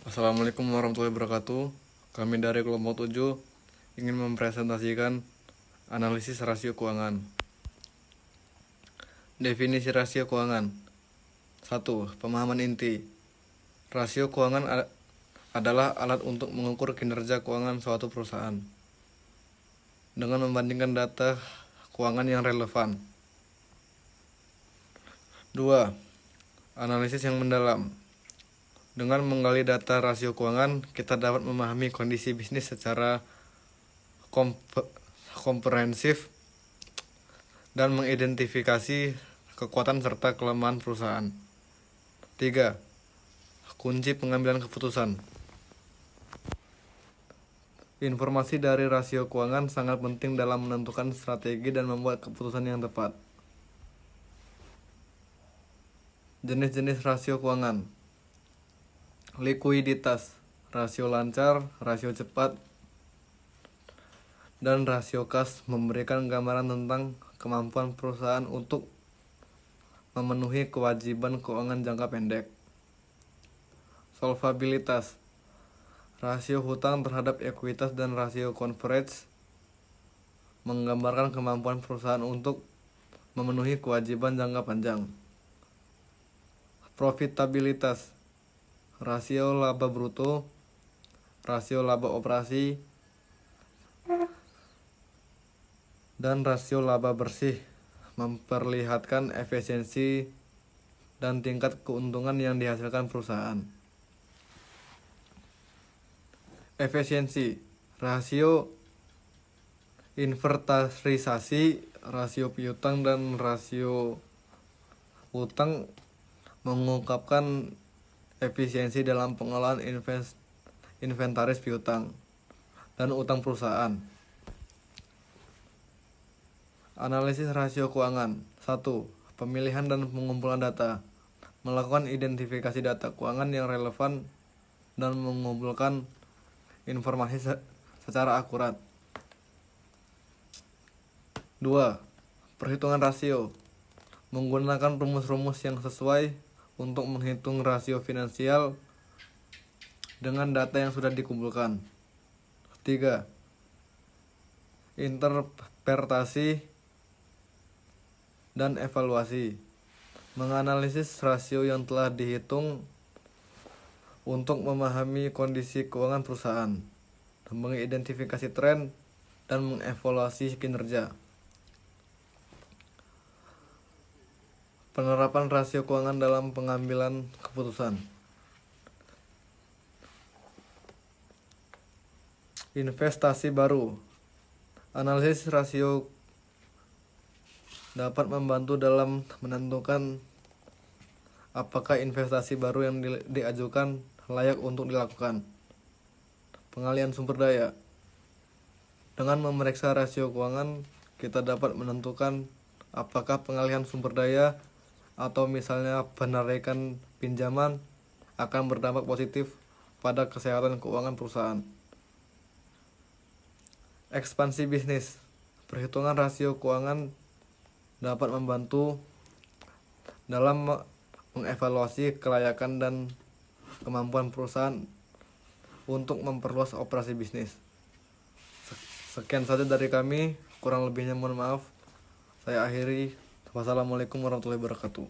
Assalamualaikum warahmatullahi wabarakatuh. Kami dari kelompok 7 ingin mempresentasikan analisis rasio keuangan. Definisi rasio keuangan. 1. Pemahaman inti. Rasio keuangan adalah alat untuk mengukur kinerja keuangan suatu perusahaan dengan membandingkan data keuangan yang relevan. 2. Analisis yang mendalam. Dengan menggali data rasio keuangan, kita dapat memahami kondisi bisnis secara komprehensif dan mengidentifikasi kekuatan serta kelemahan perusahaan. 3. Kunci pengambilan keputusan. Informasi dari rasio keuangan sangat penting dalam menentukan strategi dan membuat keputusan yang tepat. Jenis-jenis rasio keuangan. Likuiditas, rasio lancar, rasio cepat, dan rasio kas memberikan gambaran tentang kemampuan perusahaan untuk memenuhi kewajiban keuangan jangka pendek. Solvabilitas, rasio hutang terhadap ekuitas dan rasio coverage menggambarkan kemampuan perusahaan untuk memenuhi kewajiban jangka panjang. Profitabilitas, rasio laba bruto, rasio laba operasi, dan rasio laba bersih memperlihatkan efisiensi dan tingkat keuntungan yang dihasilkan perusahaan. Efisiensi, rasio inventarisasi, rasio piutang, dan rasio utang mengungkapkan efisiensi dalam pengelolaan inventaris piutang dan utang perusahaan. Analisis rasio keuangan. 1. Pemilihan dan pengumpulan data. Melakukan identifikasi data keuangan yang relevan dan mengumpulkan informasi secara akurat. 2. Perhitungan rasio. Menggunakan rumus-rumus yang sesuai untuk menghitung rasio finansial dengan data yang sudah dikumpulkan. 3. Interpretasi dan evaluasi. Menganalisis rasio yang telah dihitung untuk memahami kondisi keuangan perusahaan, mengidentifikasi tren, dan mengevaluasi kinerja. Penerapan rasio keuangan dalam pengambilan keputusan. Investasi baru. Analisis rasio dapat membantu dalam menentukan apakah investasi baru yang diajukan layak untuk dilakukan. Pengalihan sumber daya. Dengan memeriksa rasio keuangan, kita dapat menentukan apakah pengalihan sumber daya atau misalnya penarikan pinjaman akan berdampak positif pada kesehatan keuangan perusahaan. Ekspansi bisnis. Perhitungan rasio keuangan dapat membantu dalam mengevaluasi kelayakan dan kemampuan perusahaan untuk memperluas operasi bisnis. Sekian saja dari kami, kurang lebihnya mohon maaf. Saya akhiri. Wassalamualaikum warahmatullahi wabarakatuh.